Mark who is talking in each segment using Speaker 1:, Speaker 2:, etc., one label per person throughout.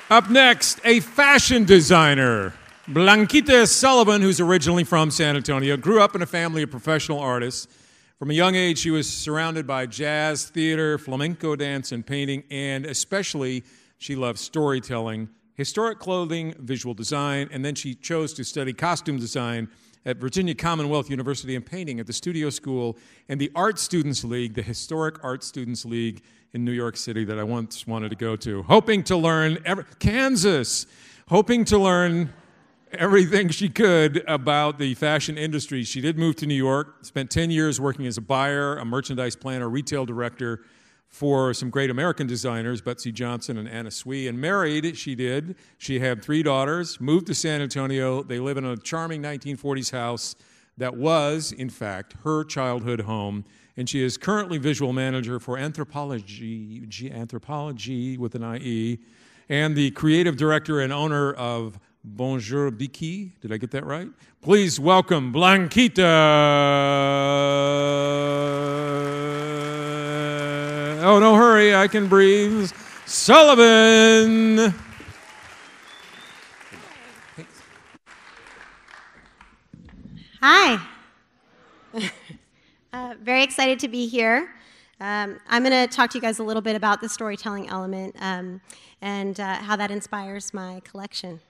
Speaker 1: Up next, a fashion designer. Blanquita Sullivan, who's originally from San Antonio, grew up in a family of professional artists. From a young age, she was surrounded by jazz, theater, flamenco dance, and painting, and especially she loved storytelling, historic clothing, visual design, and then she chose to study costume design at Virginia Commonwealth University and painting at the Studio School and the Art Students League, the historic Art Students League in New York City that I once wanted to go to, hoping to learn everything she could about the fashion industry. She did move to New York, spent 10 years working as a buyer, a merchandise planner, retail director for some great American designers, Betsy Johnson and Anna Sui, and married, she did. She had 3 daughters, moved to San Antonio. They live in a charming 1940s house that was, in fact, her childhood home, and she is currently visual manager for Anthropology with an I-E, and the creative director and owner of Bonjour Biki. Did I get that right? Please welcome Blanquita. Oh, no hurry, I can breathe. Sullivan.
Speaker 2: Hi. Very excited to be here. I'm going to talk to you guys a little bit about the storytelling element and how that inspires my collection.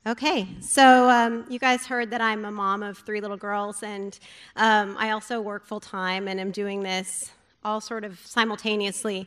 Speaker 2: Okay, so you guys heard that I'm a mom of 3 little girls, and I also work full-time, and I'm doing this all sort of simultaneously.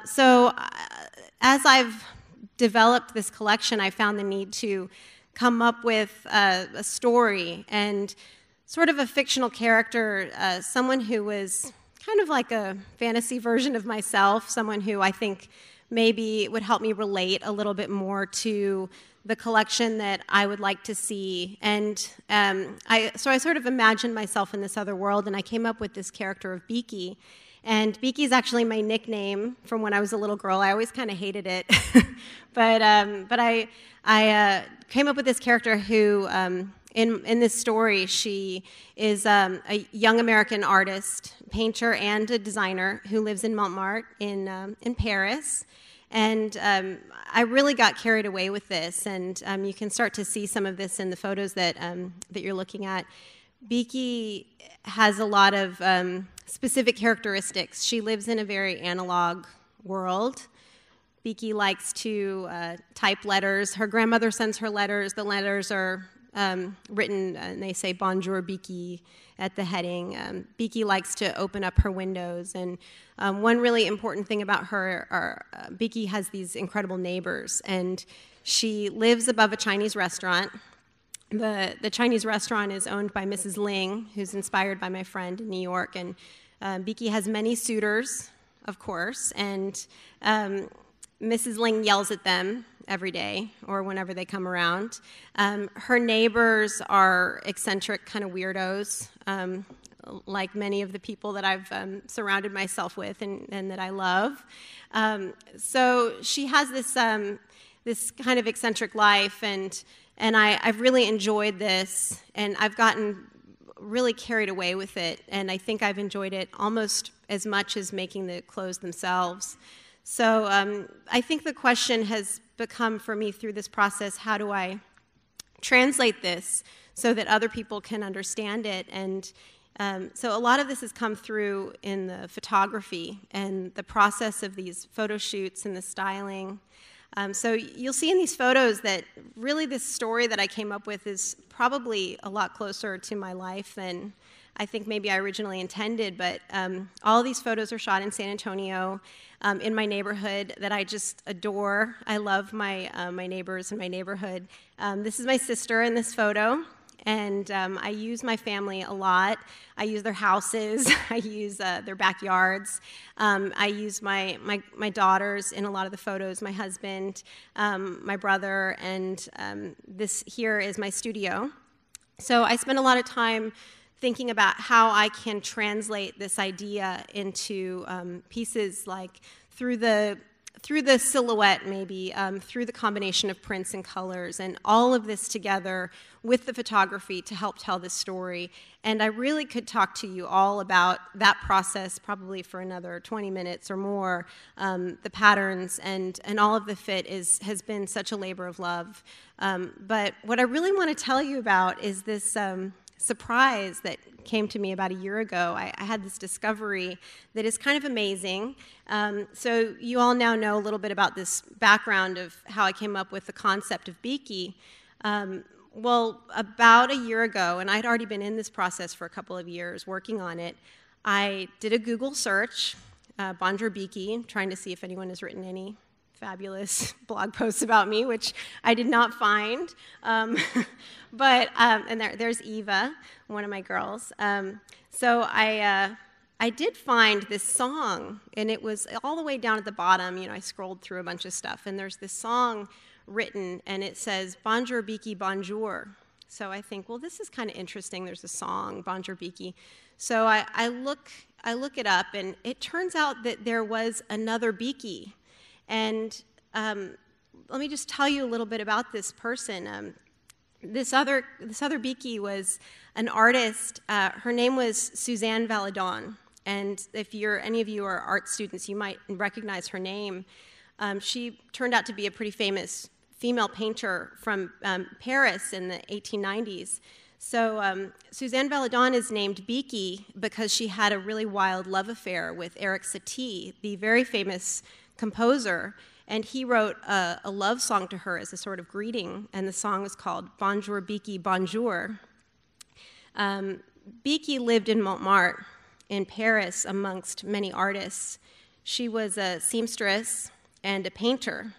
Speaker 2: So as I've developed this collection, I found the need to come up with a story and sort of a fictional character, someone who was kind of like a fantasy version of myself, someone who I think maybe would help me relate a little bit more to the collection that I would like to see. And so I sort of imagined myself in this other world, and I came up with this character of Biki. And Biki is actually my nickname from when I was a little girl. I always kind of hated it. but I came up with this character who, in this story, she is a young American artist, painter, and a designer who lives in Montmartre in Paris. And I really got carried away with this, and you can start to see some of this in the photos that you're looking at. Biki has a lot of specific characteristics. She lives in a very analog world. Biki likes to type letters. Her grandmother sends her letters. The letters are written, and they say Bonjour Biki at the heading. Biki likes to open up her windows, and one really important thing about her, Biki has these incredible neighbors, and she lives above a Chinese restaurant. The Chinese restaurant is owned by Mrs. Ling, who's inspired by my friend in New York, and Biki has many suitors, of course, and Mrs. Ling yells at them every day or whenever they come around. Her neighbors are eccentric kind of weirdos, like many of the people that I've surrounded myself with and that I love. So she has this kind of eccentric life, and I've really enjoyed this, and I've gotten really carried away with it, and I think I've enjoyed it almost as much as making the clothes themselves. So I think the question has become for me through this process, how do I translate this so that other people can understand it? And so a lot of this has come through in the photography and the process of these photo shoots and the styling. So you'll see in these photos that really this story that I came up with is probably a lot closer to my life than I think maybe I originally intended, but all of these photos are shot in San Antonio, in my neighborhood that I just adore. I love my neighbors and my neighborhood. This is my sister in this photo, and I use my family a lot. I use their houses. I use their backyards. I use my daughters in a lot of the photos, my husband, my brother, and this here is my studio. So I spend a lot of time thinking about how I can translate this idea into pieces, like through the through the silhouette, maybe, through the combination of prints and colors, and all of this together with the photography to help tell this story. And I really could talk to you all about that process probably for another 20 minutes or more. The patterns and all of the fit has been such a labor of love. But what I really want to tell you about is this surprise that came to me about a year ago. I had this discovery that is kind of amazing. So you all now know a little bit about this background of how I came up with the concept of Beaky. Well, about a year ago, and I'd already been in this process for a couple of years working on it, I did a Google search, Bonjour Beaky, trying to see if anyone has written any fabulous blog posts about me, which I did not find. But there's Eva, one of my girls. So I did find this song, and it was all the way down at the bottom. You know, I scrolled through a bunch of stuff, and there's this song written, and it says, Bonjour Beaky, bonjour. So I think, well, this is kind of interesting. There's a song, Bonjour Beaky. So I look it up, and it turns out that there was another Beaky. And let me just tell you a little bit about this person. This other Beaky was an artist. Her name was Suzanne Valadon. And if any of you are art students, you might recognize her name. She turned out to be a pretty famous female painter from Paris in the 1890s. So Suzanne Valadon is named Beaky because she had a really wild love affair with Eric Satie, the very famous composer, and he wrote a love song to her as a sort of greeting, and the song was called Bonjour Beaky, bonjour. Beaky lived in Montmartre in Paris amongst many artists. She was a seamstress and a painter,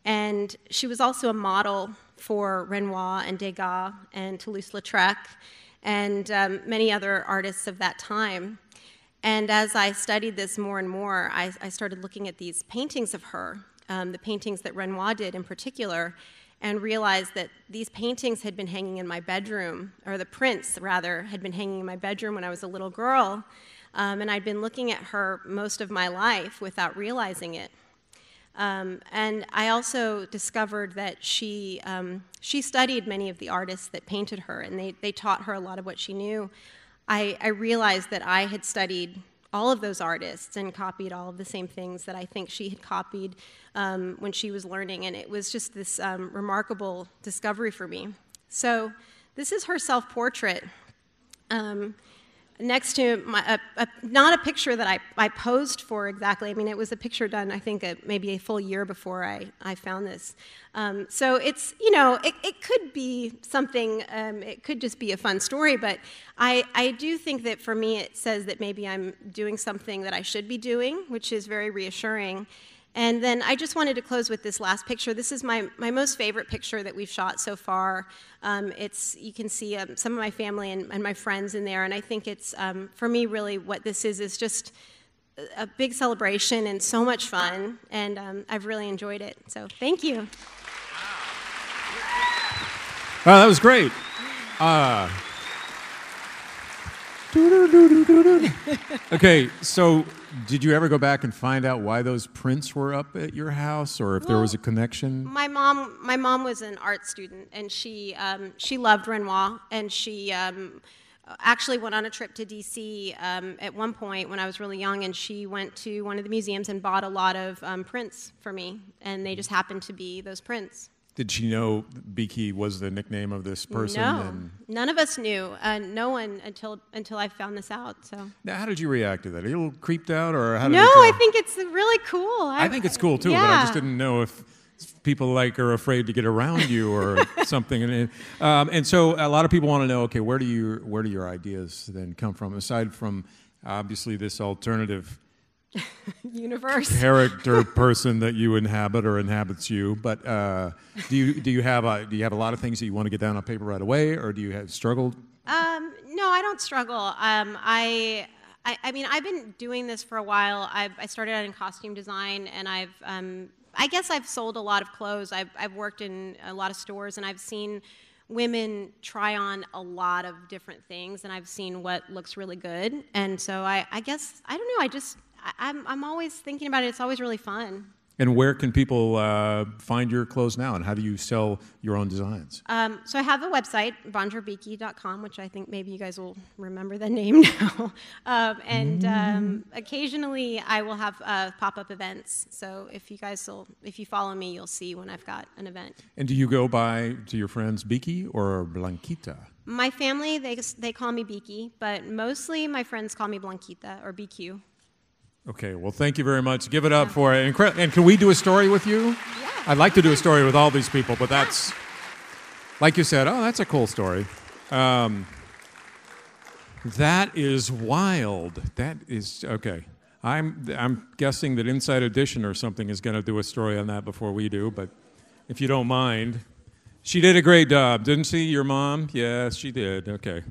Speaker 2: and she was also a model for Renoir and Degas and Toulouse-Lautrec and many other artists of that time. And as I studied this more and more, I started looking at these paintings of her, the paintings that Renoir did in particular, and realized that these paintings had been hanging in my bedroom, or the prints, rather, had been hanging in my bedroom when I was a little girl, and I'd been looking at her most of my life without realizing it. And I also discovered that she studied many of the artists that painted her, and they taught her a lot of what she knew. I realized that I had studied all of those artists and copied all of the same things that I think she had copied when she was learning, and it was just this remarkable discovery for me. So this is her self-portrait. Next to not a picture that I posed for exactly. I mean, it was a picture done, I think, maybe a full year before I found this. So it's, you know, it could be something, it could just be a fun story, but I do think that for me it says that maybe I'm doing something that I should be doing, which is very reassuring. And then I just wanted to close with this last picture. This is my most favorite picture that we've shot so far. You can see some of my family and my friends in there, and I think it's, for me, really what this is just a big celebration and so much fun, and I've really enjoyed it. So thank you.
Speaker 1: Wow, that was great. Okay, so did you ever go back and find out why those prints were up at your house, or if there was a connection?
Speaker 2: My mom was an art student, and she loved Renoir, and she actually went on a trip to D.C. At one point when I was really young, and she went to one of the museums and bought a lot of prints for me, and they just happened to be those prints. Did
Speaker 1: she know Beaky was the nickname of this person?
Speaker 2: No, none of us knew. No one until I found this out. So.
Speaker 1: Now, how did you react to that? Are you a little creeped out, or how did
Speaker 2: No, I think it's really cool.
Speaker 1: I think it's cool too,
Speaker 2: yeah.
Speaker 1: but I just didn't know if people are afraid to get around you or something. And so a lot of people want to know, okay, where do your ideas then come from, aside from obviously this alternative
Speaker 2: universe
Speaker 1: character person that you inhabit or inhabits you, but do you have a lot of things that you want to get down on paper right away, or do you have struggled?
Speaker 2: No, I don't struggle. I mean, I've been doing this for a while. I started out in costume design, and I guess I've sold a lot of clothes. I've worked in a lot of stores, and I've seen women try on a lot of different things, and I've seen what looks really good. And so I guess, I don't know, I'm always thinking about it. It's always really fun.
Speaker 1: And where can people find your clothes now, and how do you sell your own designs?
Speaker 2: So I have a website, bonjourbiki.com, which I think maybe you guys will remember the name now. Occasionally I will have pop-up events. So if you follow me, you'll see when I've got an event. And
Speaker 1: do you go by to your friends Biki or Blanquita?
Speaker 2: My family, they call me Biki, but mostly my friends call me Blanquita or BQ.
Speaker 1: Okay, well, thank you very much. Give it up for it. And can we do a story with you?
Speaker 2: Yeah.
Speaker 1: I'd like to do a story with all these people, but that's, like you said, that's a cool story. That is wild. That is, okay. I'm guessing that Inside Edition or something is going to do a story on that before we do, but if you don't mind. She did a great job, didn't she, your mom? Yes, she did. Okay.